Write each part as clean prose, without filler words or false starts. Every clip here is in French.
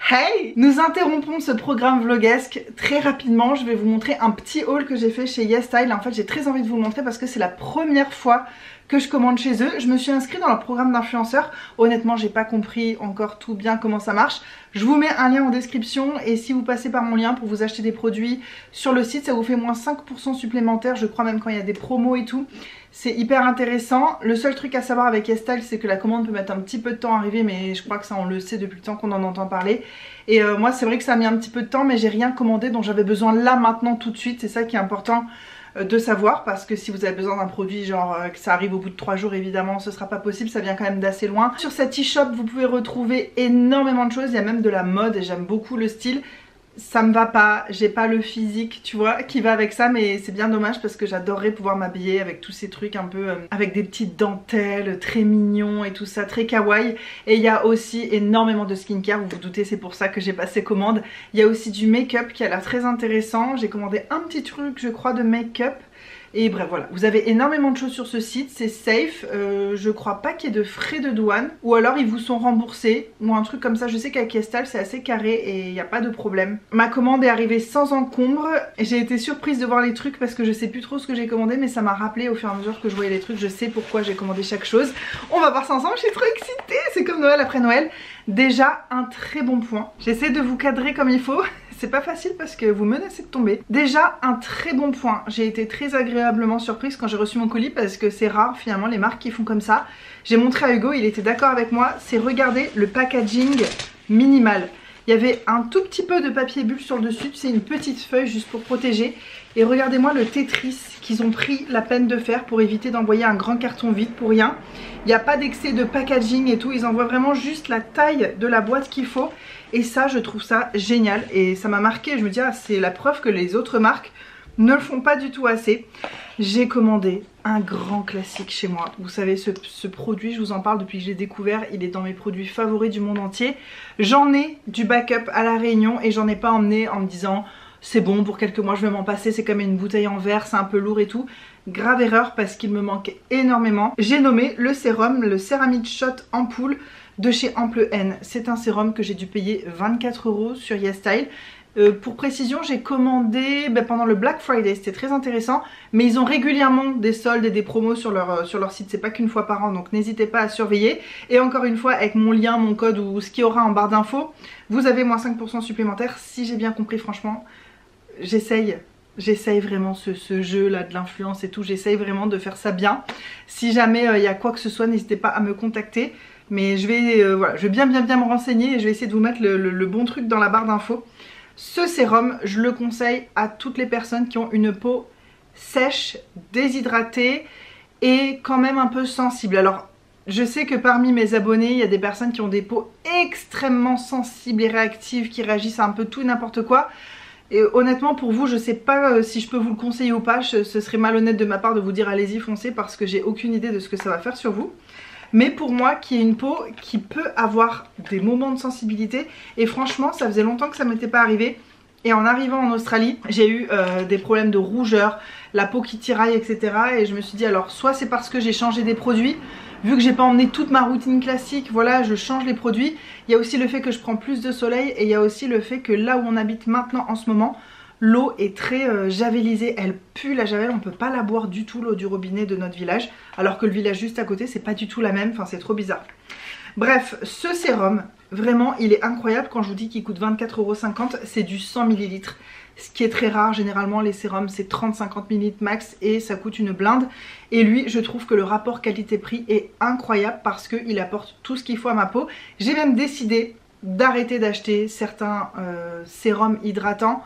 Hey! Nous interrompons ce programme vlogesque très rapidement. Je vais vous montrer un petit haul que j'ai fait chez YesStyle. En fait, j'ai très envie de vous le montrer parce que c'est la première fois que je commande chez eux. Je me suis inscrite dans leur programme d'influenceur. Honnêtement, j'ai pas compris encore tout bien comment ça marche. Je vous mets un lien en description et si vous passez par mon lien pour vous acheter des produits sur le site, ça vous fait moins 5% supplémentaire. Je crois même quand il y a des promos et tout. C'est hyper intéressant. Le seul truc à savoir avec YesStyle, c'est que la commande peut mettre un petit peu de temps à arriver, mais je crois que ça on le sait depuis le temps qu'on en entend parler. Et moi c'est vrai que ça a mis un petit peu de temps, mais j'ai rien commandé dont j'avais besoin là maintenant tout de suite. C'est ça qui est important de savoir, parce que si vous avez besoin d'un produit genre que ça arrive au bout de 3 jours, évidemment ce sera pas possible, ça vient quand même d'assez loin. Sur cette e-shop vous pouvez retrouver énormément de choses, il y a même de la mode et j'aime beaucoup le style. Ça me va pas, j'ai pas le physique tu vois qui va avec ça, mais c'est bien dommage parce que j'adorerais pouvoir m'habiller avec tous ces trucs un peu avec des petites dentelles très mignons et tout ça, très kawaii. Et il y a aussi énormément de skincare, vous vous doutez, c'est pour ça que j'ai passé commande. Il y a aussi du make-up qui a l'air très intéressant, j'ai commandé un petit truc je crois de make-up. Et bref voilà, vous avez énormément de choses sur ce site, c'est safe, je crois pas qu'il y ait de frais de douane, ou alors ils vous sont remboursés, ou un truc comme ça. Je sais qu'avec YesStyle c'est assez carré et il n'y a pas de problème. Ma commande est arrivée sans encombre, j'ai été surprise de voir les trucs parce que je sais plus trop ce que j'ai commandé, mais ça m'a rappelé au fur et à mesure que je voyais les trucs, je sais pourquoi j'ai commandé chaque chose. On va voir ça ensemble, je suis trop excitée, c'est comme Noël après Noël. Déjà un très bon point, j'essaie de vous cadrer comme il faut. C'est pas facile parce que vous menacez de tomber. Déjà un très bon point, j'ai été très agréablement surprise quand j'ai reçu mon colis parce que c'est rare finalement les marques qui font comme ça. J'ai montré à Hugo, il était d'accord avec moi, c'est regardez le packaging minimal. Il y avait un tout petit peu de papier bulle sur le dessus, c'est une petite feuille juste pour protéger. Et regardez-moi le Tetris qu'ils ont pris la peine de faire pour éviter d'envoyer un grand carton vide pour rien. Il n'y a pas d'excès de packaging et tout, ils envoient vraiment juste la taille de la boîte qu'il faut. Et ça, je trouve ça génial et ça m'a marqué. Je me dis, ah, c'est la preuve que les autres marques ne le font pas du tout assez. J'ai commandé un grand classique chez moi. Vous savez, ce produit, je vous en parle depuis que je l'ai découvert. Il est dans mes produits favoris du monde entier. J'en ai du backup à la Réunion et j'en ai pas emmené en me disant c'est bon, pour quelques mois je vais m'en passer, c'est comme une bouteille en verre, c'est un peu lourd et tout. Grave erreur parce qu'il me manquait énormément. J'ai nommé le sérum, le Céramide Shot Ampoule de chez Ample N. C'est un sérum que j'ai dû payer 24 € sur YesStyle. Pour précision, j'ai commandé pendant le Black Friday, c'était très intéressant, mais ils ont régulièrement des soldes et des promos sur leur site, c'est pas qu'une fois par an, donc n'hésitez pas à surveiller. Et encore une fois, avec mon lien, mon code ou ce qu'il y aura en barre d'infos, vous avez moins 5% supplémentaire. Si j'ai bien compris, franchement, j'essaye vraiment ce jeu là de l'influence et tout, j'essaye vraiment de faire ça bien. Si jamais il y a quoi que ce soit, n'hésitez pas à me contacter. Mais je vais, voilà, je vais bien me renseigner et je vais essayer de vous mettre le bon truc dans la barre d'infos. Ce sérum, je le conseille à toutes les personnes qui ont une peau sèche, déshydratée et quand même un peu sensible. Alors, je sais que parmi mes abonnés, il y a des personnes qui ont des peaux extrêmement sensibles et réactives, qui réagissent à un peu tout et n'importe quoi. Et honnêtement pour vous, je sais pas si je peux vous le conseiller ou pas, ce serait malhonnête de ma part de vous dire allez-y foncez parce que j'ai aucune idée de ce que ça va faire sur vous. Mais pour moi qui ai une peau qui peut avoir des moments de sensibilité, et franchement ça faisait longtemps que ça m'était pas arrivé. Et en arrivant en Australie, j'ai eu des problèmes de rougeur, la peau qui tiraille, etc. Et je me suis dit alors soit c'est parce que j'ai changé des produits, vu que j'ai pas emmené toute ma routine classique, voilà, je change les produits. Il y a aussi le fait que je prends plus de soleil et il y a aussi le fait que là où on habite maintenant en ce moment, l'eau est très javelisée, elle pue la javel, on peut pas la boire du tout, l'eau du robinet de notre village, alors que le village juste à côté c'est pas du tout la même, enfin c'est trop bizarre. Bref, ce sérum, vraiment il est incroyable. Quand je vous dis qu'il coûte 24,50 €, c'est du 100 ml. Ce qui est très rare, généralement les sérums c'est 30-50 ml max et ça coûte une blinde. Et lui je trouve que le rapport qualité-prix est incroyable parce qu'il apporte tout ce qu'il faut à ma peau. J'ai même décidé d'arrêter d'acheter certains sérums hydratants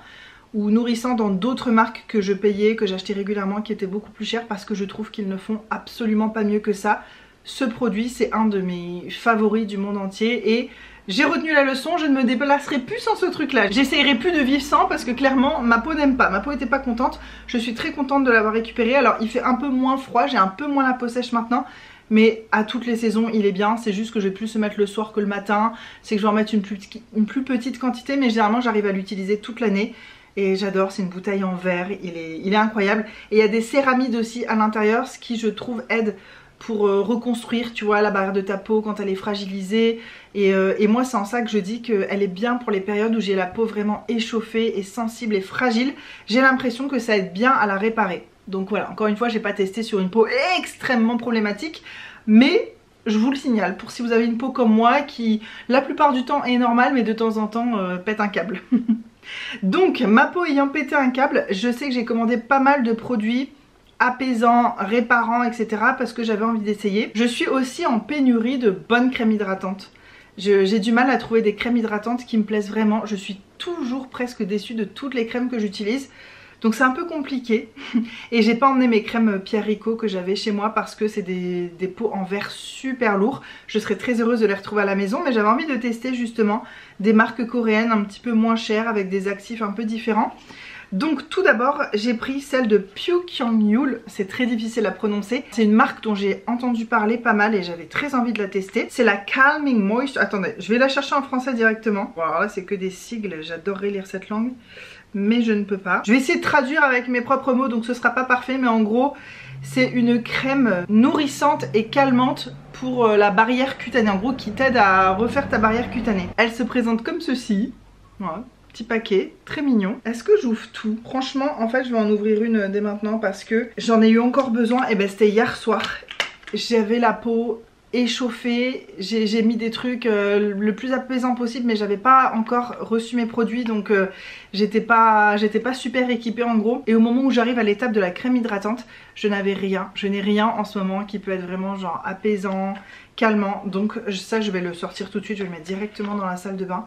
ou nourrissants dans d'autres marques que je payais, que j'achetais régulièrement, qui étaient beaucoup plus chers parce que je trouve qu'ils ne font absolument pas mieux que ça. Ce produit c'est un de mes favoris du monde entier et j'ai retenu la leçon, je ne me déplacerai plus sans ce truc là. J'essayerai plus de vivre sans parce que clairement ma peau n'aime pas, ma peau était pas contente. Je suis très contente de l'avoir récupéré. Alors il fait un peu moins froid, j'ai un peu moins la peau sèche maintenant, mais à toutes les saisons il est bien. C'est juste que je vais plus se mettre le soir que le matin, c'est que je vais en mettre une plus petite quantité, mais généralement j'arrive à l'utiliser toute l'année. Et j'adore, c'est une bouteille en verre, il est incroyable. Et il y a des céramides aussi à l'intérieur, ce qui je trouve aide pour reconstruire, tu vois, la barrière de ta peau quand elle est fragilisée. Et moi c'est en ça que je dis qu'elle est bien pour les périodes où j'ai la peau vraiment échauffée et sensible et fragile. J'ai l'impression que ça aide bien à la réparer. Donc voilà, encore une fois j'ai pas testé sur une peau extrêmement problématique, mais je vous le signale pour si vous avez une peau comme moi qui la plupart du temps est normale mais de temps en temps pète un câble. Donc ma peau ayant pété un câble, je sais que j'ai commandé pas mal de produits apaisants, réparants, etc. parce que j'avais envie d'essayer. Je suis aussi en pénurie de bonnes crèmes hydratantes. J'ai du mal à trouver des crèmes hydratantes qui me plaisent vraiment. Je suis toujours presque déçue de toutes les crèmes que j'utilise. Donc c'est un peu compliqué. Et j'ai pas emmené mes crèmes Pierre Rico que j'avais chez moi parce que c'est des pots en verre super lourds. Je serais très heureuse de les retrouver à la maison, mais j'avais envie de tester justement des marques coréennes un petit peu moins chères avec des actifs un peu différents. Donc tout d'abord j'ai pris celle de Pyukyangul, c'est très difficile à prononcer. C'est une marque dont j'ai entendu parler pas mal et j'avais très envie de la tester. C'est la Calming Moisture, attendez je vais la chercher en français directement. Bon alors là c'est que des sigles, j'adorerais lire cette langue mais je ne peux pas. Je vais essayer de traduire avec mes propres mots donc ce sera pas parfait, mais en gros c'est une crème nourrissante et calmante pour la barrière cutanée, en gros qui t'aide à refaire ta barrière cutanée. Elle se présente comme ceci, voilà. Petit paquet, très mignon. Est-ce que j'ouvre tout? Franchement, en fait, je vais en ouvrir une dès maintenant parce que j'en ai eu encore besoin. Et ben, c'était hier soir. J'avais la peau échauffée. J'ai mis des trucs le plus apaisant possible, mais j'avais pas encore reçu mes produits, donc j'étais pas super équipée en gros. Et au moment où j'arrive à l'étape de la crème hydratante, je n'avais rien. Je n'ai rien en ce moment qui peut être vraiment genre apaisant, calmant. Donc ça, je vais le sortir tout de suite. Je vais le mettre directement dans la salle de bain.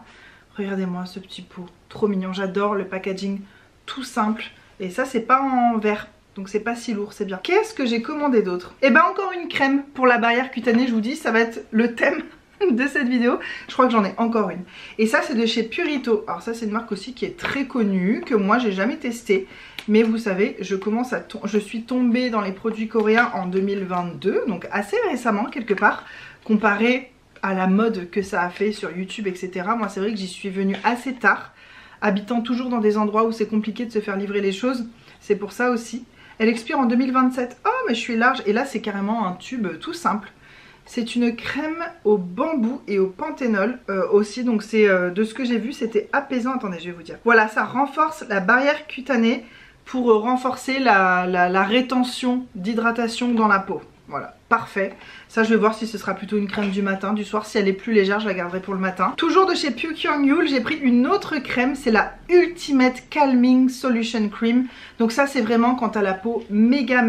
Regardez-moi ce petit pot, trop mignon, j'adore le packaging tout simple. Et ça c'est pas en verre, donc c'est pas si lourd, c'est bien. Qu'est-ce que j'ai commandé d'autre? Et ben encore une crème pour la barrière cutanée, je vous dis, ça va être le thème de cette vidéo. Je crois que j'en ai encore une. Et ça c'est de chez Purito. Alors ça c'est une marque aussi qui est très connue, que moi j'ai jamais testée. Mais vous savez, je suis tombée dans les produits coréens en 2022, donc assez récemment quelque part, comparé à la mode que ça a fait sur YouTube, etc. Moi c'est vrai que j'y suis venue assez tard, habitant toujours dans des endroits où c'est compliqué de se faire livrer les choses, c'est pour ça aussi. Elle expire en 2027, oh mais je suis large, et là c'est carrément un tube tout simple. C'est une crème au bambou et au panthénol aussi, donc c'est de ce que j'ai vu c'était apaisant, attendez je vais vous dire. Voilà, ça renforce la barrière cutanée pour renforcer la rétention d'hydratation dans la peau. Voilà, parfait. Ça je vais voir si ce sera plutôt une crème du matin, du soir. Si elle est plus légère, je la garderai pour le matin. Toujours de chez Pyukyangul, j'ai pris une autre crème. C'est la Ultimate Calming Solution Cream. Donc ça c'est vraiment quand t'as la peau méga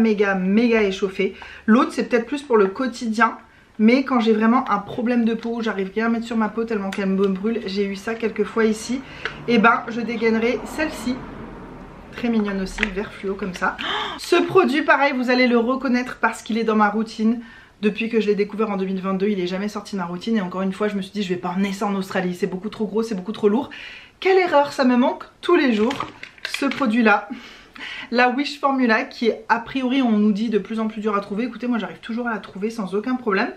échauffée. L'autre c'est peut-être plus pour le quotidien. Mais quand j'ai vraiment un problème de peau, j'arrive rien à mettre sur ma peau tellement qu'elle me brûle. J'ai eu ça quelques fois ici. Et ben je dégainerai celle-ci. Très mignonne aussi, vert fluo comme ça. Ce produit pareil vous allez le reconnaître parce qu'il est dans ma routine. Depuis que je l'ai découvert en 2022, il est jamais sorti de ma routine. Et encore une fois je me suis dit je vais pas emmener ça en Australie, c'est beaucoup trop gros, c'est beaucoup trop lourd. Quelle erreur, ça me manque tous les jours. Ce produit là, la Wish Formula, qui est a priori on nous dit de plus en plus dur à trouver. Écoutez moi j'arrive toujours à la trouver sans aucun problème.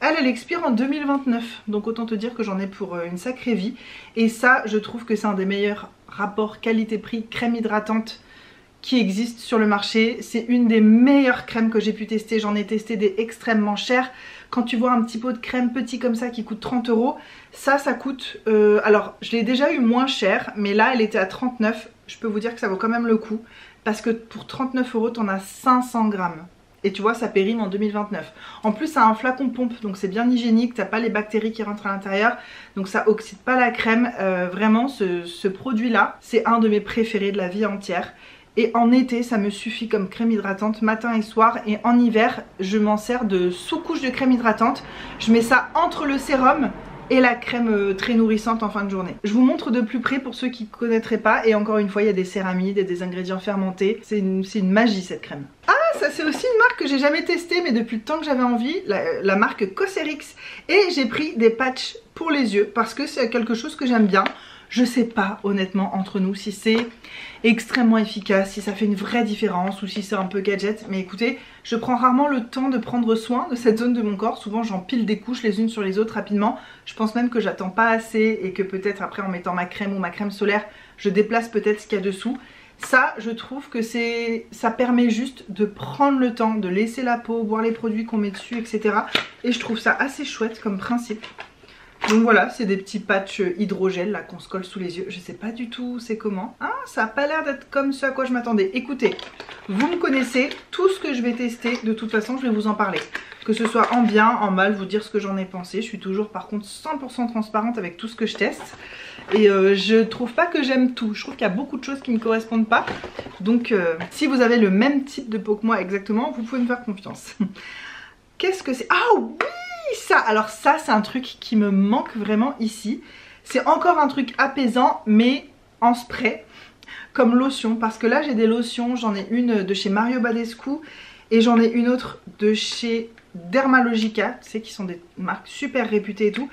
Elle expire en 2029, donc autant te dire que j'en ai pour une sacrée vie. Et ça je trouve que c'est un des meilleurs rapports qualité-prix crème hydratante qui existe sur le marché. C'est une des meilleures crèmes que j'ai pu tester. J'en ai testé des extrêmement chères. Quand tu vois un petit pot de crème petit comme ça qui coûte 30 €, ça coûte... alors je l'ai déjà eu moins cher, mais là elle était à 39. Je peux vous dire que ça vaut quand même le coup, parce que pour 39 € t'en as 500 grammes. Et tu vois ça périme en 2029. En plus ça a un flacon pompe, donc c'est bien hygiénique, t'as pas les bactéries qui rentrent à l'intérieur, donc ça oxyde pas la crème. Vraiment ce produit là c'est un de mes préférés de la vie entière. Et en été ça me suffit comme crème hydratante matin et soir. Et en hiver je m'en sers de sous-couche de crème hydratante. Je mets ça entre le sérum et la crème très nourrissante en fin de journée. Je vous montre de plus près pour ceux qui ne connaîtraient pas. Et encore une fois il y a des céramides et des ingrédients fermentés. C'est une magie cette crème. Ah ça c'est aussi une marque que j'ai jamais testée mais depuis le temps que j'avais envie, la marque Cosrx. Et j'ai pris des patchs pour les yeux parce que c'est quelque chose que j'aime bien. Je sais pas honnêtement entre nous si c'est extrêmement efficace, si ça fait une vraie différence ou si c'est un peu gadget. Mais écoutez, je prends rarement le temps de prendre soin de cette zone de mon corps. Souvent j'empile des couches les unes sur les autres rapidement. Je pense même que j'attends pas assez et que peut-être après en mettant ma crème ou ma crème solaire, je déplace peut-être ce qu'il y a dessous. Ça, je trouve que ça permet juste de prendre le temps, de laisser la peau, voir les produits qu'on met dessus, etc. Et je trouve ça assez chouette comme principe. Donc voilà, c'est des petits patchs hydrogel là qu'on se colle sous les yeux. Je sais pas du tout c'est comment. Ah, ça a pas l'air d'être comme ce à quoi je m'attendais. Écoutez, vous me connaissez, tout ce que je vais tester, de toute façon, je vais vous en parler. Que ce soit en bien, en mal, vous dire ce que j'en ai pensé. Je suis toujours par contre 100% transparente avec tout ce que je teste. Et je trouve pas que j'aime tout. Je trouve qu'il y a beaucoup de choses qui me correspondent pas. Donc si vous avez le même type de peau que moi exactement, vous pouvez me faire confiance. Qu'est-ce que c'est? Ah oui, ça. Alors ça, c'est un truc qui me manque vraiment ici. C'est encore un truc apaisant, mais en spray, comme lotion. Parce que là, j'ai des lotions. J'en ai une de chez Mario Badescu et j'en ai une autre de chez Dermalogica. Tu sais, qui sont des marques super réputées et tout.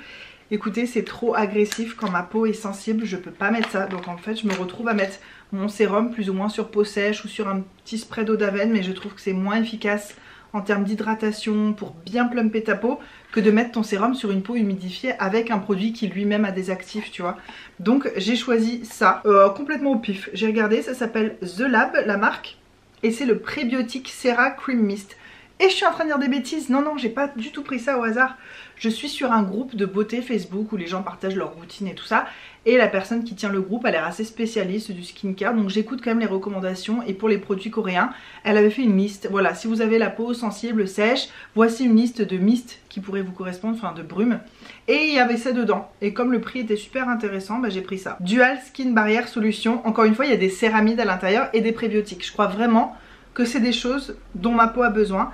Écoutez, c'est trop agressif quand ma peau est sensible, je peux pas mettre ça. Donc en fait, je me retrouve à mettre mon sérum plus ou moins sur peau sèche ou sur un petit spray d'eau d'Aven, mais je trouve que c'est moins efficace en termes d'hydratation pour bien plumper ta peau que de mettre ton sérum sur une peau humidifiée avec un produit qui lui-même a des actifs, tu vois. Donc j'ai choisi ça, complètement au pif. J'ai regardé, ça s'appelle The Lab, la marque, et c'est le prébiotique Cera Cream Mist. Et je suis en train de dire des bêtises. Non, non, j'ai pas du tout pris ça au hasard. Je suis sur un groupe de beauté Facebook où les gens partagent leur routine et tout ça. Et la personne qui tient le groupe a l'air assez spécialiste du skincare. Donc j'écoute quand même les recommandations. Et pour les produits coréens, elle avait fait une liste. Voilà, si vous avez la peau sensible, sèche, voici une liste de mistes qui pourraient vous correspondre, enfin de brumes. Et il y avait ça dedans. Et comme le prix était super intéressant, bah, j'ai pris ça. Dual Skin Barrier Solution. Encore une fois, il y a des céramides à l'intérieur et des prébiotiques. Je crois vraiment que c'est des choses dont ma peau a besoin.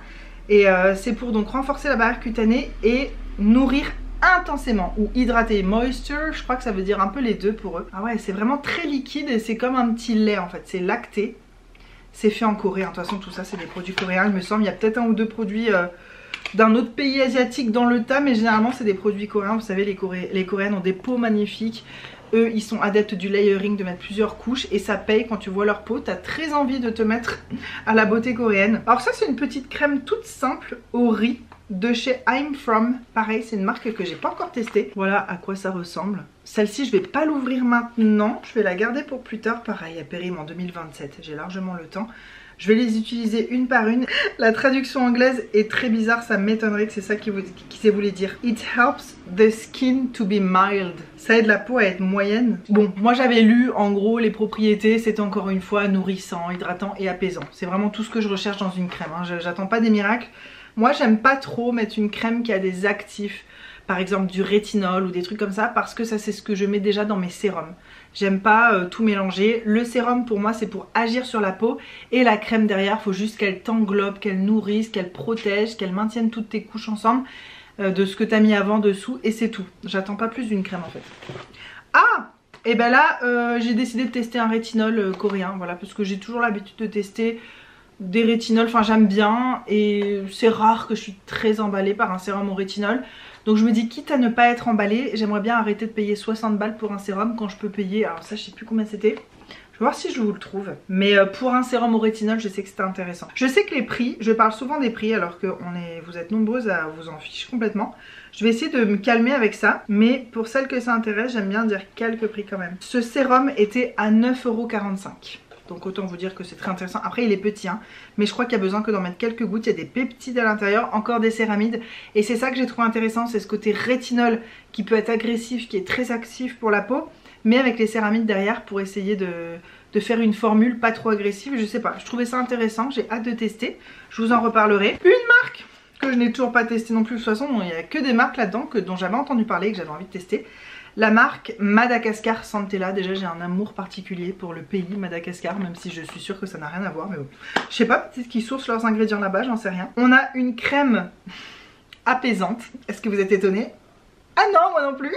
Et c'est pour donc renforcer la barrière cutanée et nourrir intensément ou hydrater. Moisture, je crois que ça veut dire un peu les deux pour eux. Ah ouais, c'est vraiment très liquide et c'est comme un petit lait en fait, c'est lacté. C'est fait en Corée, de toute façon tout ça c'est des produits coréens il me semble. Il y a peut-être un ou deux produits d'un autre pays asiatique dans le tas, mais généralement c'est des produits coréens. Vous savez, les Coréennes ont des peaux magnifiques. Eux, ils sont adeptes du layering, de mettre plusieurs couches et ça paye quand tu vois leur peau. T'as très envie de te mettre à la beauté coréenne. Alors ça, c'est une petite crème toute simple au riz de chez I'm From. Pareil, c'est une marque que j'ai pas encore testée. Voilà à quoi ça ressemble. Celle-ci, je vais pas l'ouvrir maintenant. Je vais la garder pour plus tard. Pareil, elle périme en 2027. J'ai largement le temps. Je vais les utiliser une par une. La traduction anglaise est très bizarre, ça m'étonnerait que c'est ça qui voulait dire. It helps the skin to be mild. Ça aide la peau à être moyenne. Bon, moi j'avais lu en gros les propriétés, c'est encore une fois nourrissant, hydratant et apaisant. C'est vraiment tout ce que je recherche dans une crème, hein. J'attends pas des miracles. Moi j'aime pas trop mettre une crème qui a des actifs, par exemple du rétinol ou des trucs comme ça, parce que ça c'est ce que je mets déjà dans mes sérums. J'aime pas tout mélanger. Le sérum pour moi c'est pour agir sur la peau et la crème derrière, faut juste qu'elle t'englobe, qu'elle nourrisse, qu'elle protège, qu'elle maintienne toutes tes couches ensemble de ce que t'as mis avant dessous et c'est tout. J'attends pas plus d'une crème en fait. Ah, et ben là j'ai décidé de tester un rétinol coréen, voilà, parce que j'ai toujours l'habitude de tester des rétinols, enfin j'aime bien et c'est rare que je suis très emballée par un sérum au rétinol. Donc je me dis, quitte à ne pas être emballée, j'aimerais bien arrêter de payer 60 balles pour un sérum quand je peux payer, alors ça je sais plus combien c'était. Je vais voir si je vous le trouve. Mais pour un sérum au rétinol, je sais que c'était intéressant. Je sais que les prix, je parle souvent des prix alors que vous êtes nombreuses à vous en ficher complètement. Je vais essayer de me calmer avec ça. Mais pour celles que ça intéresse, j'aime bien dire quelques prix quand même. Ce sérum était à 9,45 €. Donc autant vous dire que c'est très intéressant. Après il est petit hein, mais je crois qu'il y a besoin que d'en mettre quelques gouttes. Il y a des peptides à l'intérieur, encore des céramides. Et c'est ça que j'ai trouvé intéressant, c'est ce côté rétinol qui peut être agressif, qui est très actif pour la peau, mais avec les céramides derrière pour essayer de faire une formule pas trop agressive. Je sais pas, je trouvais ça intéressant, j'ai hâte de tester. Je vous en reparlerai. Une marque que je n'ai toujours pas testée non plus. De toute façon il n'y a que des marques là-dedans dont j'avais entendu parler et que j'avais envie de tester. La marque Madagascar Centella, déjà j'ai un amour particulier pour le pays Madagascar, même si je suis sûre que ça n'a rien à voir, mais bon. Je sais pas, peut-être qu'ils sourcent leurs ingrédients là-bas, j'en sais rien. On a une crème apaisante, est-ce que vous êtes étonnés? Ah non, moi non plus.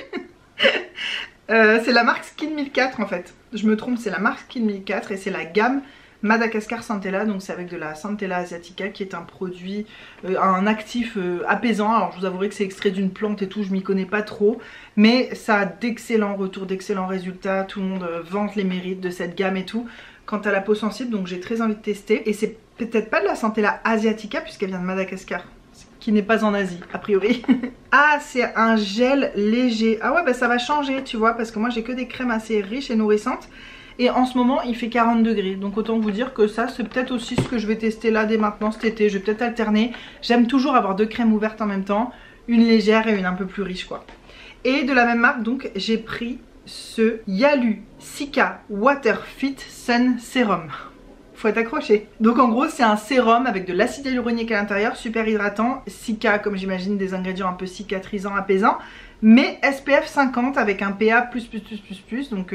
C'est la marque Skin 1004 en fait, je me trompe, c'est la marque Skin 1004 et c'est la gamme Madagascar Centella, donc c'est avec de la Centella asiatica qui est un produit, un actif apaisant. Alors je vous avouerai que c'est extrait d'une plante et tout, je m'y connais pas trop, mais ça a d'excellents retours, d'excellents résultats, tout le monde vante les mérites de cette gamme et tout, quant à la peau sensible, donc j'ai très envie de tester. Et c'est peut-être pas de la Centella asiatica puisqu'elle vient de Madagascar, qui n'est pas en Asie a priori. Ah, c'est un gel léger, ah ouais bah ça va changer tu vois, parce que moi j'ai que des crèmes assez riches et nourrissantes. Et en ce moment il fait 40 degrés. Donc autant vous dire que ça c'est peut-être aussi ce que je vais tester là dès maintenant cet été. Je vais peut-être alterner. J'aime toujours avoir 2 crèmes ouvertes en même temps. Une légère et une un peu plus riche quoi. Et de la même marque donc j'ai pris ce Yalu Cica Water Fit Sun Serum. Faut être accroché. Donc en gros c'est un sérum avec de l'acide hyaluronique à l'intérieur, super hydratant, Cica comme j'imagine des ingrédients un peu cicatrisants, apaisants, mais SPF 50 avec un PA+++++, donc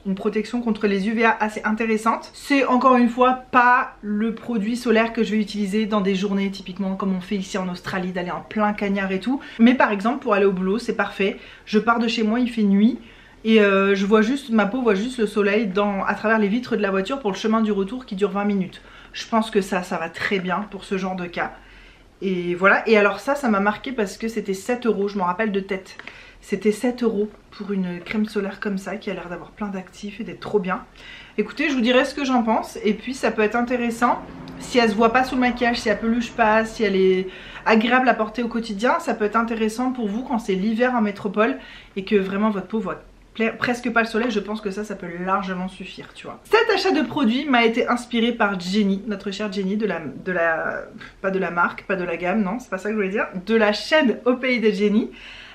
une protection contre les UVA assez intéressante. C'est encore une fois pas le produit solaire que je vais utiliser dans des journées typiquement comme on fait ici en Australie, d'aller en plein cagnard et tout, mais par exemple pour aller au boulot c'est parfait. Je pars de chez moi, il fait nuit. Et je vois juste, ma peau voit juste le soleil à travers les vitres de la voiture pour le chemin du retour qui dure 20 minutes. Je pense que ça va très bien pour ce genre de cas. Et voilà, et alors ça m'a marqué parce que c'était 7 €, je m'en rappelle de tête. C'était 7 € pour une crème solaire comme ça qui a l'air d'avoir plein d'actifs et d'être trop bien. Écoutez, je vous dirai ce que j'en pense et puis ça peut être intéressant. Si elle se voit pas sous le maquillage, si elle peluche pas, si elle est agréable à porter au quotidien, ça peut être intéressant pour vous quand c'est l'hiver en métropole et que vraiment votre peau voit presque pas le soleil. Je pense que ça peut largement suffire, tu vois. Cet achat de produit m'a été inspiré par Jenny, notre chère Jenny pas de la marque, pas de la gamme, non, c'est pas ça que je voulais dire, de la chaîne Au Pays de Jenny.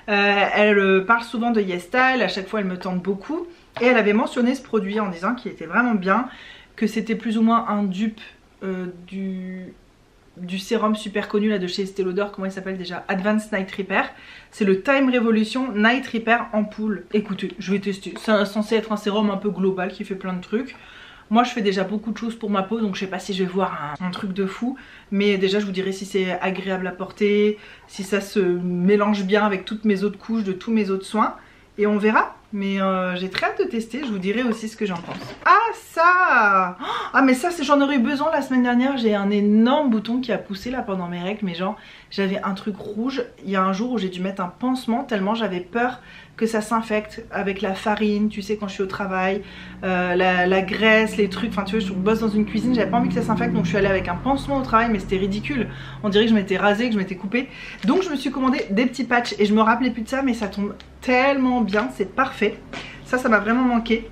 Elle parle souvent de YesStyle, à chaque fois elle me tente beaucoup. Et elle avait mentionné ce produit en disant qu'il était vraiment bien, que c'était plus ou moins un dupe du sérum super connu là de chez Estée Lauder, comment il s'appelle déjà, Advanced Night Repair. C'est le Time Revolution Night Repair Ampoule. Écoutez, je vais tester. C'est censé être un sérum un peu global qui fait plein de trucs. Moi je fais déjà beaucoup de choses pour ma peau, donc je sais pas si je vais voir un truc de fou. Mais déjà je vous dirai si c'est agréable à porter, si ça se mélange bien avec toutes mes autres couches de tous mes autres soins. Et on verra. Mais j'ai très hâte de tester, je vous dirai aussi ce que j'en pense. Ah ça! Ah mais ça j'en aurais eu besoin la semaine dernière. J'ai un énorme bouton qui a poussé là pendant mes règles. Mais genre j'avais un truc rouge. Il y a un jour où j'ai dû mettre un pansement tellement j'avais peur que ça s'infecte avec la farine, tu sais, quand je suis au travail, la graisse, les trucs, enfin tu vois, je bosse dans une cuisine, j'avais pas envie que ça s'infecte, donc je suis allée avec un pansement au travail, mais c'était ridicule, on dirait que je m'étais rasée, que je m'étais coupée, donc je me suis commandé des petits patchs, et je me rappelais plus de ça, mais ça tombe tellement bien, c'est parfait, ça m'a vraiment manqué.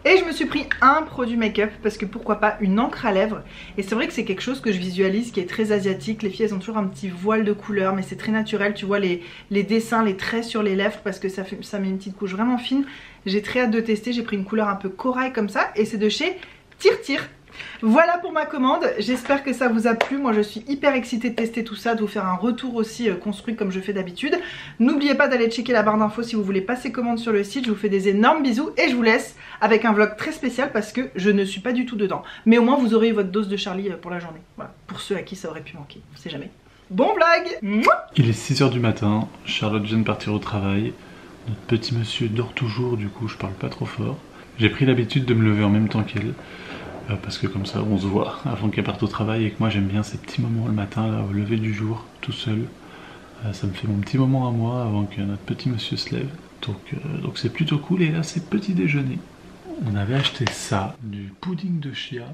Et je me suis pris un produit make-up parce que pourquoi pas une encre à lèvres. Et c'est vrai que c'est quelque chose que je visualise qui est très asiatique. Les filles elles ont toujours un petit voile de couleur mais c'est très naturel. Tu vois les dessins, les traits sur les lèvres parce que ça met une petite couche vraiment fine. J'ai très hâte de tester. J'ai pris une couleur un peu corail comme ça et c'est de chez Tir. Voilà pour ma commande, j'espère que ça vous a plu. Moi je suis hyper excitée de tester tout ça, de vous faire un retour aussi construit comme je fais d'habitude. N'oubliez pas d'aller checker la barre d'infos si vous voulez passer commande sur le site. Je vous fais des énormes bisous et je vous laisse avec un vlog très spécial parce que je ne suis pas du tout dedans. Mais au moins vous aurez votre dose de Charlie pour la journée. Voilà, pour ceux à qui ça aurait pu manquer, on sait jamais. Bon vlog. Mouah. Il est 6 h du matin, Charlotte vient de partir au travail. Notre petit monsieur dort toujours, du coup je parle pas trop fort. J'ai pris l'habitude de me lever en même temps qu'elle. Parce que comme ça on se voit avant qu'elle parte au travail et que moi j'aime bien ces petits moments le matin là au lever du jour tout seul. Ça me fait mon petit moment à moi avant que notre petit monsieur se lève. Donc c'est plutôt cool. Et là c'est petit déjeuner. On avait acheté ça, du pudding de chia,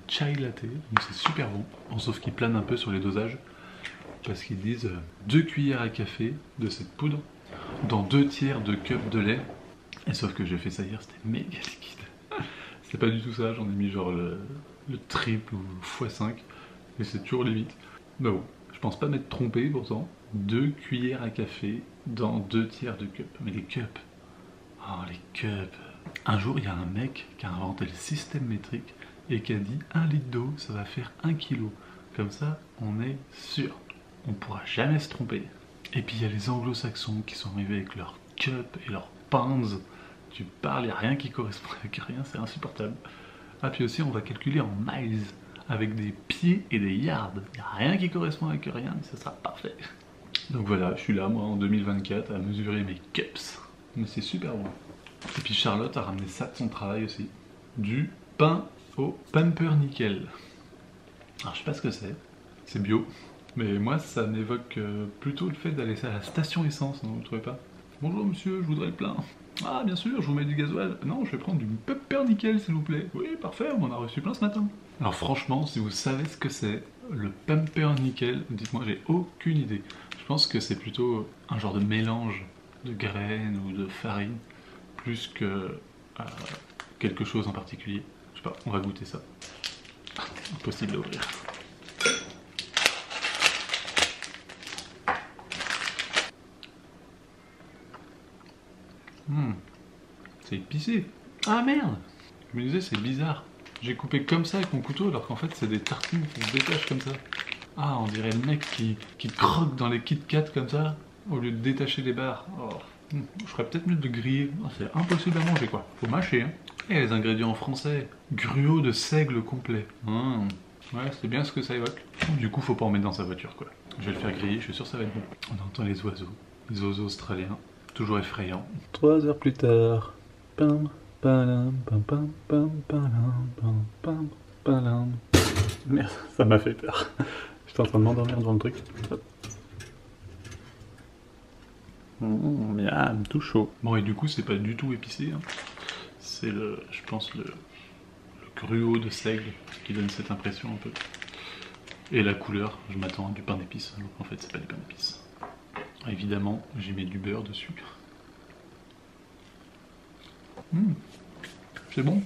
chai latte, donc c'est super bon. Bon, sauf qu'il plane un peu sur les dosages parce qu'ils disent 2 cuillères à café de cette poudre dans 2 tiers de cup de lait. Et sauf que j'ai fait ça hier, c'était méga liquide. C'est pas du tout ça, j'en ai mis genre le triple ou x5 et c'est toujours limite. Mais bon, je pense pas m'être trompé pourtant. 2 cuillères à café dans 2 tiers de cup. Mais les cups, oh les cups. Un jour il y a un mec qui a inventé le système métrique et qui a dit 1 litre d'eau ça va faire 1 kg. Comme ça on est sûr, on pourra jamais se tromper. Et puis il y a les anglo-saxons qui sont arrivés avec leurs cups et leurs pounds. Tu parles, il n'y a rien qui correspond avec rien, c'est insupportable. Ah puis aussi on va calculer en miles, avec des pieds et des yards. Il n'y a rien qui correspond avec rien, mais ça sera parfait. Donc voilà, je suis là moi en 2024 à mesurer mes cups. Mais c'est super bon. Et puis Charlotte a ramené ça de son travail aussi. Du pain au pumpernickel. Alors je sais pas ce que c'est bio. Mais moi ça m'évoque plutôt le fait d'aller à la station essence, non vous trouvez pas? Bonjour monsieur, je voudrais le plein. Ah bien sûr, je vous mets du gasoil. Non, je vais prendre du pumpernickel s'il vous plaît. Oui, parfait, on en a reçu plein ce matin. Alors franchement, si vous savez ce que c'est, le pumpernickel, dites-moi, j'ai aucune idée. Je pense que c'est plutôt un genre de mélange de graines ou de farine, plus quelque chose en particulier. Je sais pas, on va goûter ça. Impossible à ouvrir. C'est épicé. Ah merde! Je me disais c'est bizarre. J'ai coupé comme ça avec mon couteau alors qu'en fait c'est des tartines qui se détachent comme ça. Ah, on dirait le mec qui croque dans les Kit Kat comme ça au lieu de détacher les barres. Oh. Je ferais peut-être mieux de griller. Oh, c'est impossible à manger quoi. Faut mâcher hein. Et les ingrédients en français. Gruau de seigle complet. Ouais, c'est bien ce que ça évoque. Du coup, faut pas en mettre dans sa voiture quoi. Je vais le faire griller, je suis sûr que ça va être bon. On entend les oiseaux. Les oiseaux australiens. Toujours effrayants. 3 heures plus tard. Pam, palam, pam, pam, pam, palam, pam, pam, palam. Merde, ça m'a fait peur. J'étais en train de m'endormir devant le truc. Miam, tout chaud. Bon, et du coup, c'est pas du tout épicé. Hein. C'est je pense, le gruau de seigle qui donne cette impression un peu. Et la couleur, je m'attends à du pain d'épices. En fait, c'est pas du pain d'épices. Évidemment, j'ai mis du beurre dessus. C'est bon.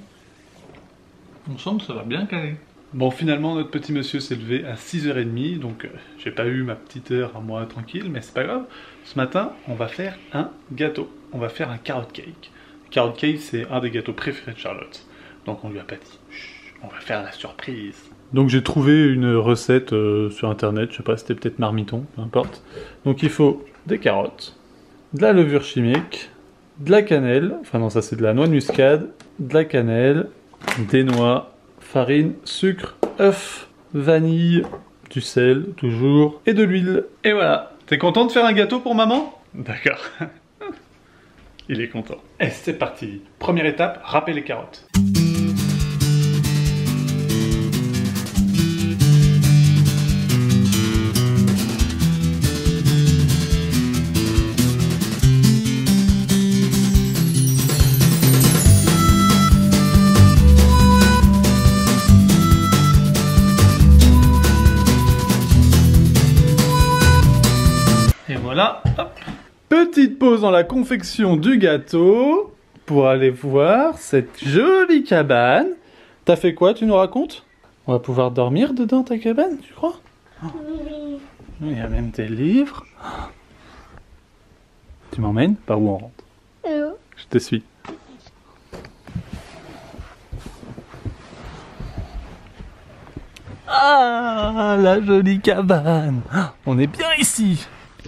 On sent que ça va bien caler. Bon, finalement, notre petit monsieur s'est levé à 6h30, donc j'ai pas eu ma petite heure à moi tranquille, mais c'est pas grave. Ce matin, on va faire un gâteau. On va faire un carrot cake. Le carrot cake, c'est un des gâteaux préférés de Charlotte. Donc on lui a pas dit. Chut, on va faire la surprise. Donc j'ai trouvé une recette sur internet, je sais pas, c'était peut-être marmiton, peu importe. Donc il faut des carottes, de la levure chimique, de la cannelle, enfin non ça c'est de la noix de muscade, de la cannelle, des noix, farine, sucre, œuf, vanille, du sel toujours, et de l'huile. Et voilà. T'es content de faire un gâteau pour maman? D'accord. Il est content. Et c'est parti. Première étape, râper les carottes. Voilà, hop. Petite pause dans la confection du gâteau pour aller voir cette jolie cabane. T'as fait quoi, tu nous racontes? On va pouvoir dormir dedans ta cabane, tu crois? Oui. Il y a même tes livres. Tu m'emmènes? Par où on rentre? Je te suis. Ah, la jolie cabane. On est bien ici.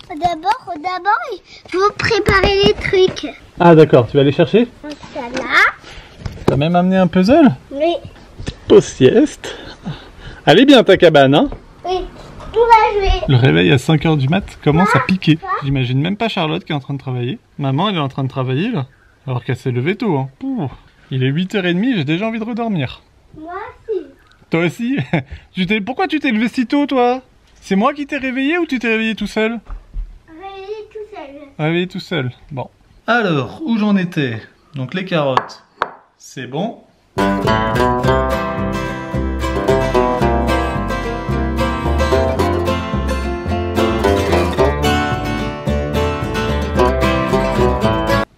D'abord, il faut préparer les trucs. Ah d'accord, tu vas aller chercher? Ça là. T'as même amené un puzzle? Oui. Pause sieste. Elle est bien ta cabane, hein? Oui, tout va jouer. Le réveil à 5h du mat commence à piquer. J'imagine même pas Charlotte qui est en train de travailler. Maman, elle est en train de travailler là, alors qu'elle s'est levée tôt. Hein. Il est 8h30, j'ai déjà envie de redormir. Moi aussi. Toi aussi? Pourquoi tu t'es levé si tôt, toi? C'est moi qui t'ai réveillé ou tu t'es réveillé tout seul? Réveillé tout seul. Réveillé tout seul, bon. Alors, où j'en étais? Donc les carottes, c'est bon.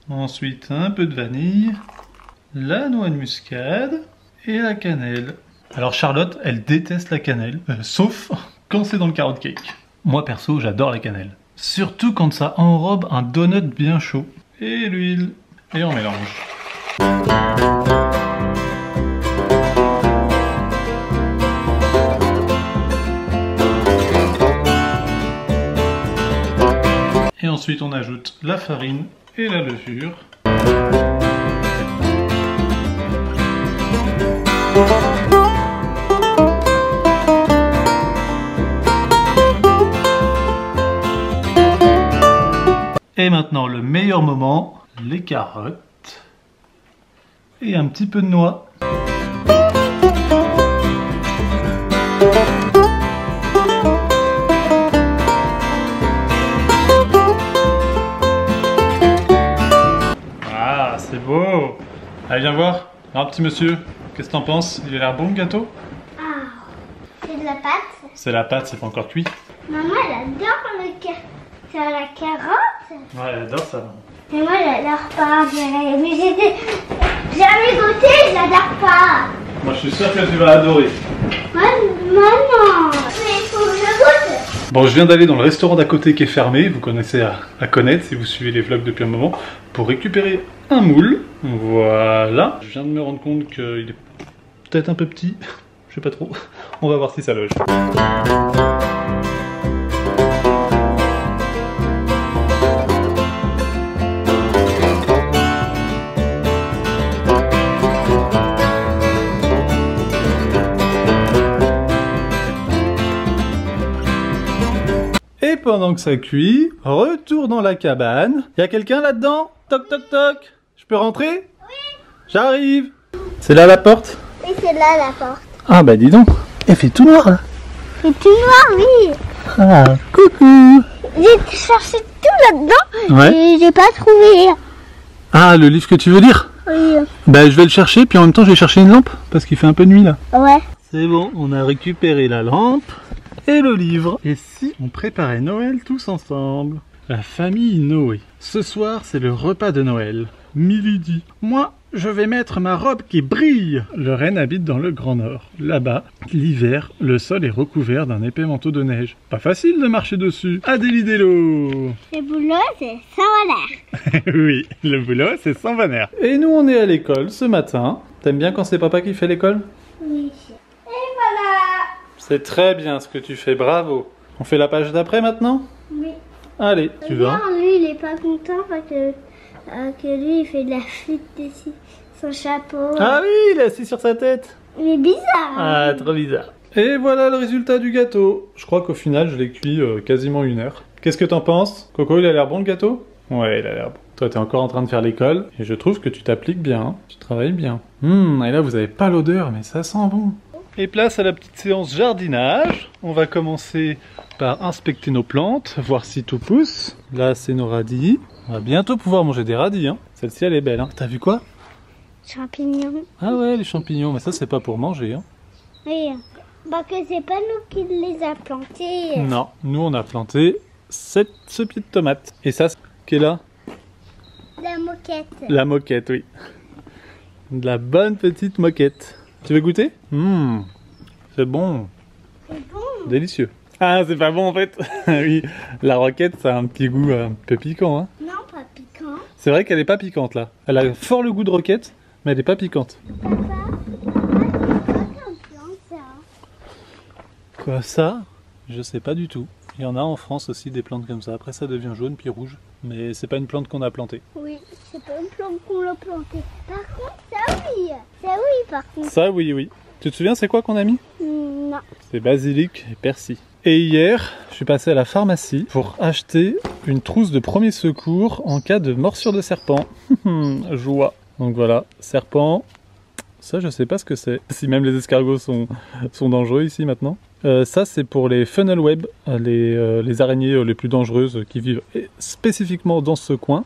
Ensuite, un peu de vanille, la noix de muscade et la cannelle. Alors Charlotte, elle déteste la cannelle, sauf quand c'est dans le carrot cake. Moi perso, j'adore la cannelle. Surtout quand ça enrobe un donut bien chaud. Et l'huile. Et on mélange. Et ensuite on ajoute la farine et la levure. Et maintenant le meilleur moment, les carottes et un petit peu de noix. Ah, c'est beau. Allez, viens voir. Alors, petit monsieur, qu'est-ce que t'en penses? Il a l'air bon le gâteau? Ah, c'est de la pâte. C'est la pâte, c'est pas encore cuit. Maman, elle adore c'est la carotte. Ouais, elle adore ça. Et moi, j'adore pas. Mais j'ai jamais goûté, je suis sûr que tu vas adorer. Maman, mais faut que je goûte. Bon, je viens d'aller dans le restaurant d'à côté qui est fermé, vous connaissez à connaître si vous suivez les vlogs depuis un moment, pour récupérer un moule. Voilà. Je viens de me rendre compte qu'il est peut-être un peu petit, je sais pas trop. On va voir si ça loge. Et pendant que ça cuit, retour dans la cabane. Y a quelqu'un là-dedans? Toc toc toc. Je peux rentrer? Oui. J'arrive. C'est là la porte? Oui, c'est là la porte. Ah bah dis donc, elle fait tout noir là. C'est tout noir, oui. Ah, coucou. J'ai cherché tout là-dedans Ouais. et j'ai pas trouvé. Ah, le livre que tu veux lire? Oui. Bah je vais le chercher, puis en même temps je vais chercher une lampe, parce qu'il fait un peu nuit là. Ouais. C'est bon, on a récupéré la lampe et le livre. Et si on préparait Noël tous ensemble? La famille Noé. Ce soir, c'est le repas de Noël. Milady. Moi, je vais mettre ma robe qui brille. Le renne habite dans le Grand Nord. Là-bas, l'hiver, le sol est recouvert d'un épais manteau de neige. Pas facile de marcher dessus. Adélidélo. Le boulot, c'est ça va l'air. Oui, le boulot, c'est sans banner. Et nous, on est à l'école ce matin. T'aimes bien quand c'est papa qui fait l'école? Oui. Et voilà. C'est très bien ce que tu fais, bravo. On fait la page d'après maintenant? Oui. Allez, tu vas. Regarde, lui, il est pas content parce que lui, il fait de la flûte dessus son chapeau. Ah oui, il est assis sur sa tête. Il est bizarre. Ah, trop bizarre. Et voilà le résultat du gâteau. Je crois qu'au final, je l'ai cuit quasiment 1 heure. Qu'est-ce que t'en penses? Coco, il a l'air bon le gâteau? Ouais, il a l'air bon. Toi, t'es encore en train de faire l'école et je trouve que tu t'appliques bien. Hein. Tu travailles bien. Et là, vous avez pas l'odeur, mais ça sent bon. Et place à la petite séance jardinage. On va commencer par inspecter nos plantes, voir si tout pousse. Là, c'est nos radis. On va bientôt pouvoir manger des radis. Hein. Celle-ci, elle est belle. Hein. T'as vu quoi? Champignons. Ah ouais, les champignons. Mais ça, c'est pas pour manger. Hein. Oui. Bah que c'est pas nous qui les a plantés. Non, nous, on a planté ce pied de tomate. Et ça, qui est là? La moquette. La moquette, oui. De la bonne petite moquette. Tu veux goûter? C'est bon. C'est bon. Délicieux. Ah, c'est pas bon en fait. Oui, la roquette, ça a un petit goût un peu piquant. Hein. Non, pas piquant. C'est vrai qu'elle est pas piquante là. Elle a fort le goût de roquette, mais elle est pas piquante. Papa, c'est quoi comme plante ça? Quoi ça? Je sais pas du tout. Il y en a en France aussi des plantes comme ça. Après ça devient jaune puis rouge. Mais c'est pas une plante qu'on a plantée. Oui, c'est pas une plante qu'on l'a plantée. Par contre, ça oui. Ça oui, par contre. Ça oui, oui. Tu te souviens c'est quoi qu'on a mis? Non. C'est basilic et persil. Et hier, je suis passé à la pharmacie pour acheter une trousse de premier secours en cas de morsure de serpent. Joie. Donc voilà, serpent. Ça, je sais pas ce que c'est. Si même les escargots sont dangereux ici maintenant. Ça, c'est pour les funnel web, les araignées les plus dangereuses qui vivent spécifiquement dans ce coin.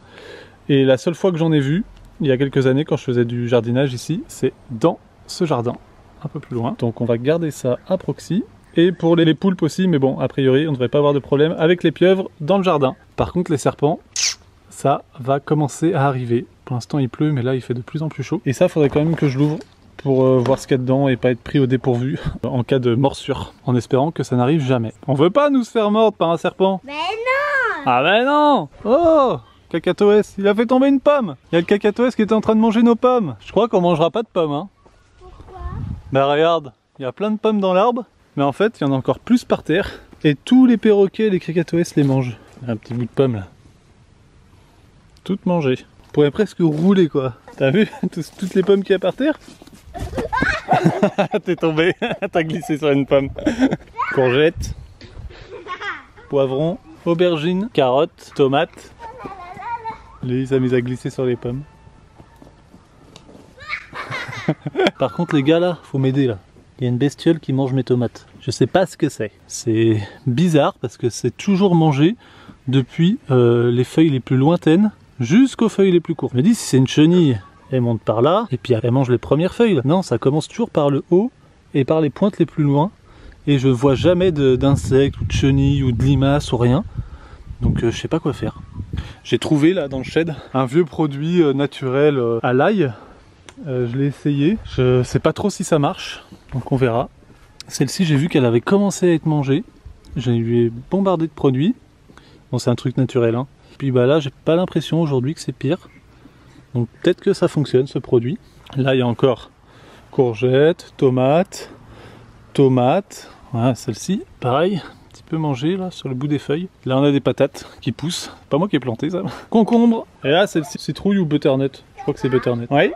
Et la seule fois que j'en ai vu, il y a quelques années, quand je faisais du jardinage ici, c'est dans ce jardin, un peu plus loin. Donc on va garder ça à proxy. Et pour les poulpes aussi, mais bon, a priori, on ne devrait pas avoir de problème avec les pieuvres dans le jardin. Par contre, les serpents, ça va commencer à arriver. Pour l'instant, il pleut, mais là, il fait de plus en plus chaud. Et ça, il faudrait quand même que je l'ouvre pour voir ce qu'il y a dedans et pas être pris au dépourvu en cas de morsure, en espérant que ça n'arrive jamais. On veut pas nous se faire mordre par un serpent. Mais non. Ah ben non. Oh, Cacatoès, il a fait tomber une pomme. Il y a le Cacatoès qui était en train de manger nos pommes. Je crois qu'on mangera pas de pommes, hein. Pourquoi? Bah regarde, il y a plein de pommes dans l'arbre, mais en fait, il y en a encore plus par terre. Et tous les perroquets et les Cacatoès les mangent. Un petit bout de pomme là. Toutes mangées. On pourrait presque rouler quoi. T'as vu toutes les pommes qu'il y a par terre? T'es tombé, t'as glissé sur une pomme. Courgettes, poivrons, aubergines, carottes, tomates. Lui, il s'amuse à glisser sur les pommes. Par contre, les gars là, faut m'aider là. Il y a une bestiole qui mange mes tomates. Je sais pas ce que c'est. C'est bizarre parce que c'est toujours mangé depuis les feuilles les plus lointaines jusqu'aux feuilles les plus courtes. Je me dis si c'est une chenille, elle monte par là et puis elle mange les premières feuilles. Là. Non, ça commence toujours par le haut et par les pointes les plus loin. Et je vois jamais d'insectes ou de chenilles ou de limaces ou rien. Donc je sais pas quoi faire. J'ai trouvé là dans le shed un vieux produit naturel à l'ail. Je l'ai essayé. Je sais pas trop si ça marche. Donc on verra. Celle-ci, j'ai vu qu'elle avait commencé à être mangée. Je lui ai bombardé de produits. Bon, c'est un truc naturel. Hein. Puis bah là, j'ai pas l'impression aujourd'hui que c'est pire. Donc peut-être que ça fonctionne ce produit. Là, il y a encore courgettes, tomates. Voilà, celle-ci, pareil. Peu manger là sur le bout des feuilles. Là on a des patates qui poussent. Pas moi qui ai planté ça. Concombre. Et là celle-ci citrouille ou butternut. Je crois que c'est butternut. Oui.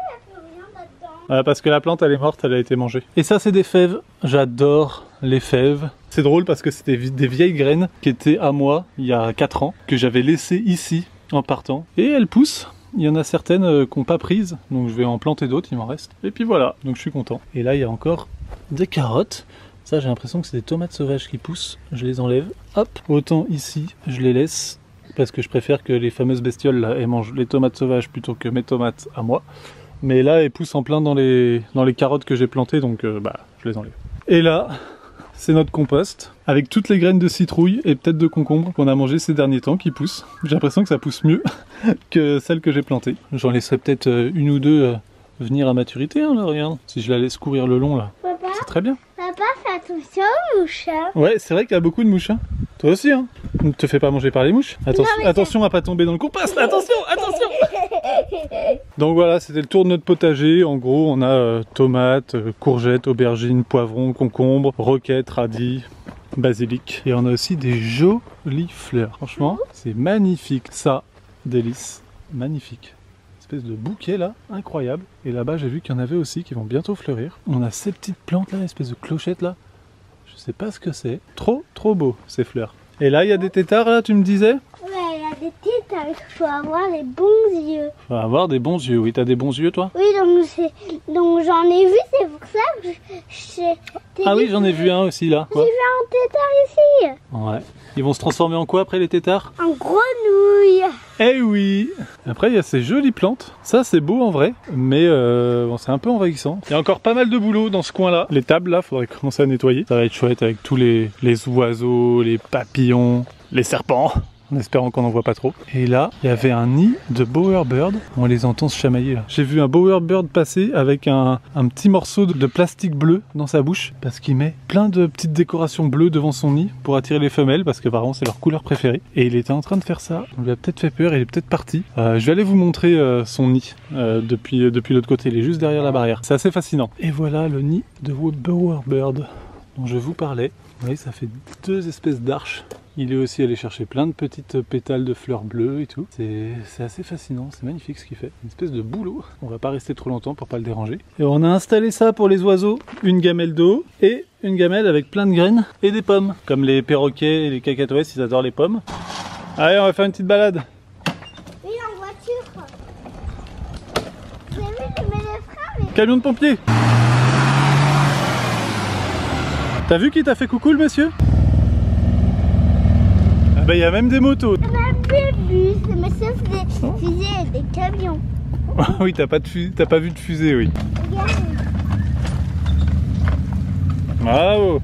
Parce que la plante elle est morte, elle a été mangée. Et ça c'est des fèves. J'adore les fèves. C'est drôle parce que c'était des vieilles graines qui étaient à moi il y a 4 ans. Que j'avais laissées ici en partant. Et elles poussent. Il y en a certaines qui n'ont pas prises. Donc je vais en planter d'autres, il m'en reste. Et puis voilà. Donc je suis content. Et là il y a encore des carottes. Ça, j'ai l'impression que c'est des tomates sauvages qui poussent. Je les enlève. Hop. Autant ici, je les laisse. Parce que je préfère que les fameuses bestioles, là, elles mangent les tomates sauvages plutôt que mes tomates à moi. Mais là, elles poussent en plein dans les carottes que j'ai plantées. Donc, je les enlève. Et là, c'est notre compost. Avec toutes les graines de citrouille et peut-être de concombre qu'on a mangé ces derniers temps qui poussent. J'ai l'impression que ça pousse mieux que celles que j'ai plantées. J'en laisserai peut-être une ou deux venir à maturité. Hein, là, regarde. Si je la laisse courir le long, là. C'est très bien. Papa, fais attention aux mouches. Hein. Ouais, c'est vrai qu'il y a beaucoup de mouches. Hein. Toi aussi, hein. Ne te fais pas manger par les mouches. Attention à pas tomber dans le compost. Attention. Donc voilà, c'était le tour de notre potager. En gros, on a tomates, courgettes, aubergines, poivrons, concombres, roquettes, radis, basilic. Et on a aussi des jolies fleurs. Franchement, c'est magnifique. Ça, délice. Magnifique. Espèce de bouquet là, incroyable. Et là-bas j'ai vu qu'il y en avait aussi qui vont bientôt fleurir. On a ces petites plantes là, espèce de clochettes là. Je sais pas ce que c'est. Trop beau ces fleurs. Et là il y a des têtards là, tu me disais? Ouais, il y a des têtards, il faut avoir les bons yeux. On va avoir des bons yeux, oui. T'as des bons yeux toi? Oui, donc j'en ai vu, c'est pour ça que Ah oui, j'en ai vu un aussi là. J'ai vu un tétard ici. Ouais. Ils vont se transformer en quoi après les têtards? En grenouille. Eh oui. Après il y a ces jolies plantes. Ça c'est beau en vrai, mais bon, c'est un peu envahissant. Il y a encore pas mal de boulot dans ce coin là. Les tables là, faudrait commencer à nettoyer. Ça va être chouette avec tous les oiseaux, les papillons, les serpents. En espérant qu'on n'en voit pas trop. Et là, il y avait un nid de bowerbird. On les entend se chamailler là. J'ai vu un bowerbird passer avec un petit morceau de plastique bleu dans sa bouche. Parce qu'il met plein de petites décorations bleues devant son nid pour attirer les femelles. Parce que apparemment c'est leur couleur préférée. Et il était en train de faire ça. On lui a peut-être fait peur, il est peut-être parti. Je vais aller vous montrer son nid depuis l'autre côté. Il est juste derrière la barrière. C'est assez fascinant. Et voilà le nid de bowerbird dont je vous parlais. Vous voyez, ça fait 2 espèces d'arches. Il est aussi allé chercher plein de petites pétales de fleurs bleues et tout. C'est assez fascinant, c'est magnifique ce qu'il fait. Une espèce de boulot. On va pas rester trop longtemps pour pas le déranger. Et on a installé ça pour les oiseaux. Une gamelle d'eau et une gamelle avec plein de graines et des pommes. Comme les perroquets et les cacatoès, ils adorent les pommes. Allez, on va faire une petite balade. Oui, en voiture. Vous avez vu, je mets les freins, mais... Camion de pompier. T'as vu qui t'a fait coucou le monsieur? Ah bah il y a même des motos. On a plus de bus, mais sauf des fusées et des camions. Oui, t'as pas vu de fusée, oui. Regarde. Bravo.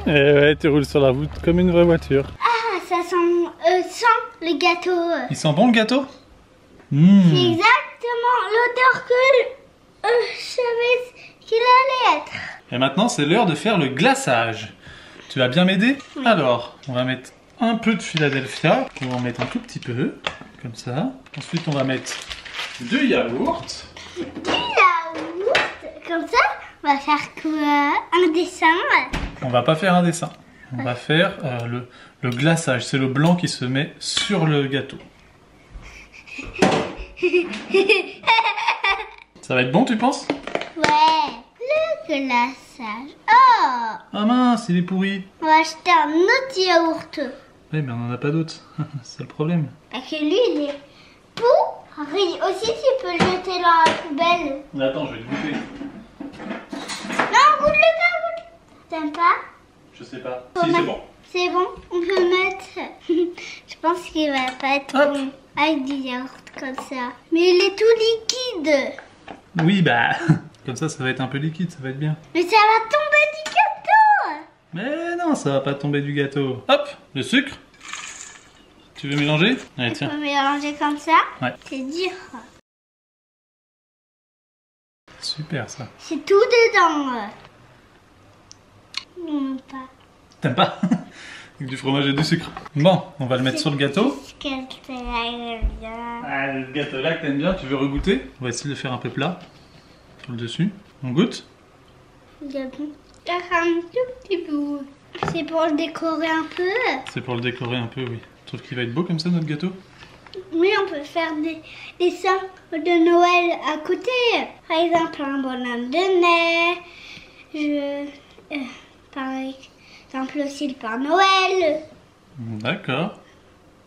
Et ouais, tu roules sur la route comme une vraie voiture. Ah, ça sent le gâteau. Il sent bon le gâteau? C'est exactement l'odeur que je savais qu'il allait être. Et maintenant, c'est l'heure de faire le glaçage. Tu vas bien m'aider? Oui. Alors, on va mettre un peu de Philadelphia. On va en mettre un tout petit peu, comme ça. Ensuite, on va mettre du yaourt. Du yaourt? Comme ça, on va faire quoi? Un dessin? On va pas faire un dessin. On va faire le glaçage. C'est le blanc qui se met sur le gâteau. Ça va être bon, tu penses? Ouais, le glaçage. Oh! Ah mince, il est pourri. On va acheter un autre yaourt. Oui, mais on n'en a pas d'autre. C'est le problème. Parce que lui, il est pourri. Aussi, tu peux le jeter dans la poubelle. Attends, je vais le goûter. Non, goûte-le pas. T'aimes pas? Je sais pas. Si, c'est bon. C'est bon, on peut mettre. Je pense qu'il va pas être bon avec du yaourt comme ça. Mais il est tout liquide. Oui, bah, Comme ça va être un peu liquide, ça va être bien. Mais ça va tomber du gâteau. Mais non, ça va pas tomber du gâteau. Hop, le sucre. Tu veux mélanger? Allez, tiens. On peut mélanger comme ça. Ouais. C'est dur. Super ça. C'est tout dedans. Non, pas. T'aimes pas? Avec du fromage et du sucre. Bon, on va le mettre sur le gâteau. Ah, le gâteau là que t'aimes bien, tu veux regoûter? On va essayer de le faire un peu plat. Sur le dessus. On goûte? Un tout petit bout. C'est pour le décorer un peu. C'est pour le décorer un peu, oui. Tu trouves qu'il va être beau comme ça notre gâteau? Oui, on peut faire des dessins de Noël à côté. Par exemple, un bonhomme de neige. Par exemple aussi le Père Noël. D'accord.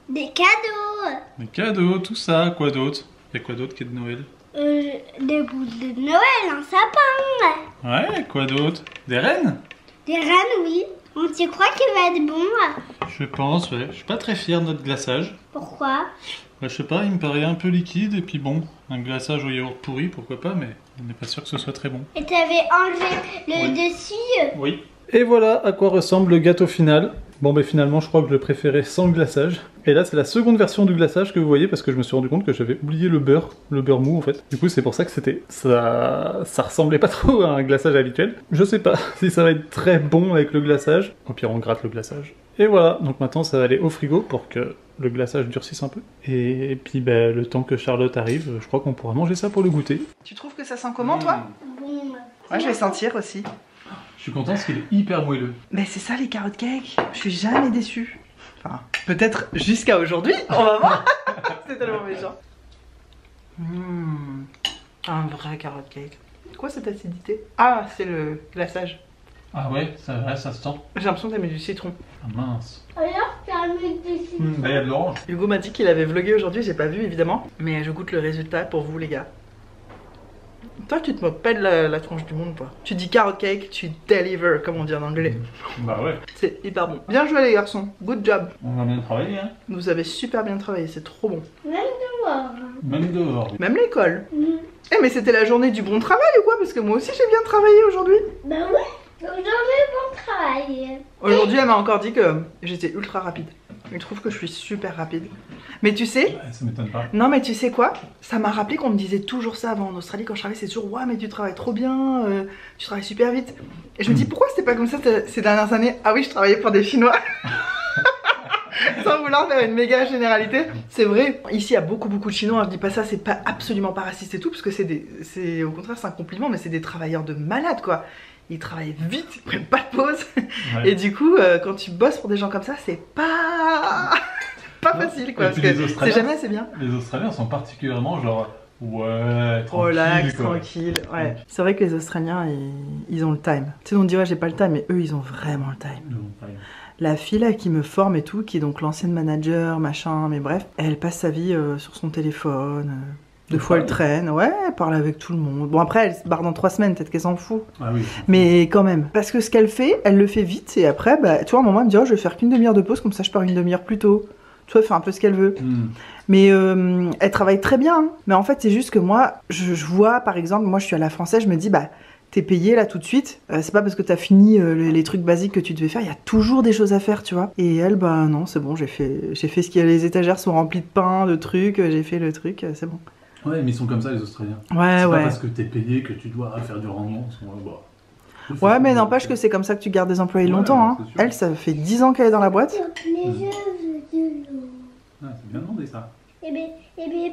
Des cadeaux. Des cadeaux, tout ça. Quoi d'autre? Il y a quoi d'autre qui est de Noël? Des bouts de Noël, un sapin. Ouais, quoi d'autre? Des rennes? Des rennes, oui. On t'y croit qu'il va être bon? Je pense, ouais. Je suis pas très fier de notre glaçage. Pourquoi? Bah, je sais pas, il me paraît un peu liquide et puis bon, un glaçage au yaourt pourri, pourquoi pas, mais on n'est pas sûr que ce soit très bon. Et t'avais enlevé le dessus? Oui. Et voilà à quoi ressemble le gâteau final. Bon, mais finalement, je crois que je préférais sans le glaçage. Et là, c'est la seconde version du glaçage que vous voyez parce que je me suis rendu compte que j'avais oublié le beurre mou en fait. Du coup, c'est pour ça que ça ressemblait pas trop à un glaçage habituel. Je sais pas si ça va être très bon avec le glaçage. Au pire, on gratte le glaçage. Et voilà, donc maintenant, ça va aller au frigo pour que le glaçage durcisse un peu. Et puis, ben, le temps que Charlotte arrive, je crois qu'on pourra manger ça pour le goûter. Tu trouves que ça sent comment, toi? Bon. Ouais, je vais sentir aussi. Je suis content parce qu'il est hyper moelleux. Mais c'est ça les carottes cake. Je suis jamais déçue. Enfin, peut-être jusqu'à aujourd'hui. On va voir. C'est tellement méchant. Un vrai carotte cake. Quoi cette acidité? Ah, c'est le glaçage. Ah ouais, ça se sent. J'ai l'impression que t'as mis du citron. Ah mince. Alors, t'as mis du citron. Bah, il y a de l'orange. Hugo m'a dit qu'il avait vlogué aujourd'hui, j'ai pas vu évidemment. Mais je goûte le résultat pour vous les gars. Toi, tu te moques pas de la tronche du monde, toi. Tu dis carrot cake, tu deliver, comme on dit en anglais. Bah ouais. C'est hyper bon. Bien joué les garçons, good job. On va bien travailler, hein. Vous avez super bien travaillé, c'est trop bon. Même dehors. Même dehors. Même l'école. Mm. Eh mais c'était la journée du bon travail ou quoi? Parce que moi aussi j'ai bien travaillé aujourd'hui. Ben ouais, aujourd'hui bon travail. Aujourd'hui elle m'a encore dit que j'étais ultra rapide. Il trouve que je suis super rapide. Mais tu sais, Ouais, ça m'étonne pas. non mais tu sais quoi? Ça m'a rappelé qu'on me disait toujours ça avant en Australie quand je travaillais, c'est toujours ouais mais tu travailles trop bien, tu travailles super vite. Et je me dis pourquoi c'était pas comme ça ces dernières années? Ah oui je travaillais pour des Chinois. Sans vouloir faire une méga généralité, c'est vrai. Ici il y a beaucoup de Chinois, je dis pas ça, c'est pas absolument pas raciste et tout, parce que c'est au contraire c'est un compliment, mais c'est des travailleurs de malades quoi. Ils travaillent vite, ils prennent pas de pause. Ouais. Et du coup, quand tu bosses pour des gens comme ça, c'est pas facile quoi. Et Parce puis que les c'est Australiens- jamais assez bien. Les Australiens sont particulièrement genre ouais, tranquille, Relax, quoi. tranquille. Ouais. C'est vrai que les Australiens, ils ont le time. Tu sais, on dit ouais, j'ai pas le time, mais eux, ils ont vraiment le time. Non, pas bien. La fille là qui me forme et tout, qui est donc l'ancienne manager, machin, mais bref, elle passe sa vie sur son téléphone. Deux fois elle traîne, ouais, elle parle avec tout le monde. Bon après elle se barre dans 3 semaines, peut-être qu'elle s'en fout. Ah oui. Mais quand même. Parce que ce qu'elle fait, elle le fait vite et après, bah, tu vois, à un moment elle me dit oh, je vais faire qu'une demi-heure de pause, comme ça je pars une demi-heure plus tôt. Tu vois, elle fait un peu ce qu'elle veut. Mais elle travaille très bien. Hein. Mais en fait c'est juste que moi, je vois par exemple, moi je suis à la française, je me dis bah t'es payé là tout de suite, c'est pas parce que t'as fini les trucs basiques que tu devais faire, il y a toujours des choses à faire, tu vois. Et elle, bah non, c'est bon, j'ai fait ce qu'il y a, les étagères sont remplies de pain, de trucs, j'ai fait le truc, c'est bon. Ouais, mais ils sont comme ça les Australiens. Ouais, c'est ouais. pas parce que t'es payé que tu dois faire du rendement. Ouais, mais n'empêche que c'est comme ça que tu gardes des employés longtemps. Hein. C'est sûr. Elle, ça fait 10 ans qu'elle est dans la boîte. Les jeux de l'eau. Ah, c'est bien demandé ça. Eh bien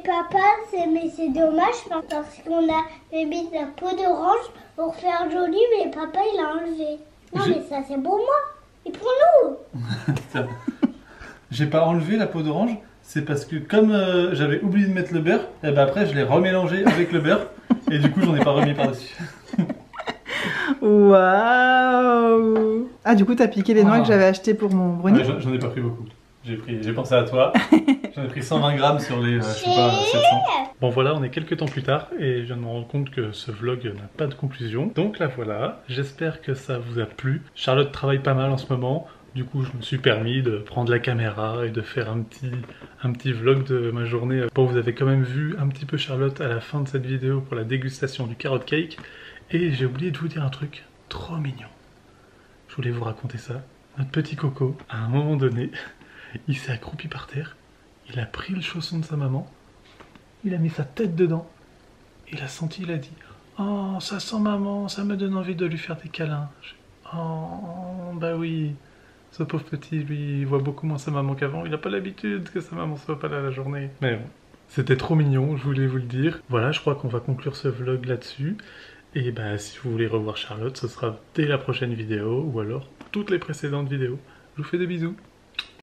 papa, c'est dommage parce qu'on a mis de la peau d'orange pour faire joli, mais papa il a enlevé. Non mais ça c'est pour moi et pour nous. J'ai pas enlevé la peau d'orange, c'est parce que comme j'avais oublié de mettre le beurre, et ben après je l'ai remélangé avec le beurre et du coup j'en ai pas remis par-dessus. Waouh. Ah, du coup, t'as piqué les noix que j'avais achetées pour mon brownie. Ouais, j'en ai pas pris beaucoup. J'ai pensé à toi. J'en ai pris 120 grammes sur les, je sais pas, 700. Bon voilà, on est quelques temps plus tard et je viens de me rendre compte que ce vlog n'a pas de conclusion. Donc là voilà, j'espère que ça vous a plu. Charlotte travaille pas mal en ce moment. Du coup, je me suis permis de prendre la caméra et de faire un petit vlog de ma journée. Bon, vous avez quand même vu un petit peu Charlotte à la fin de cette vidéo pour la dégustation du carrot cake. Et j'ai oublié de vous dire un truc trop mignon. Je voulais vous raconter ça. Notre petit Coco, à un moment donné, il s'est accroupi par terre, il a pris le chausson de sa maman, il a mis sa tête dedans, il a senti, il a dit « Oh, ça sent maman, ça me donne envie de lui faire des câlins. » Oh, bah oui. Ce pauvre petit, lui, il voit beaucoup moins sa maman qu'avant. Il n'a pas l'habitude que sa maman soit pas là la journée. Mais bon, c'était trop mignon, je voulais vous le dire. Voilà, je crois qu'on va conclure ce vlog là-dessus. Et bah, si vous voulez revoir Charlotte, ce sera dès la prochaine vidéo, ou alors toutes les précédentes vidéos. Je vous fais des bisous.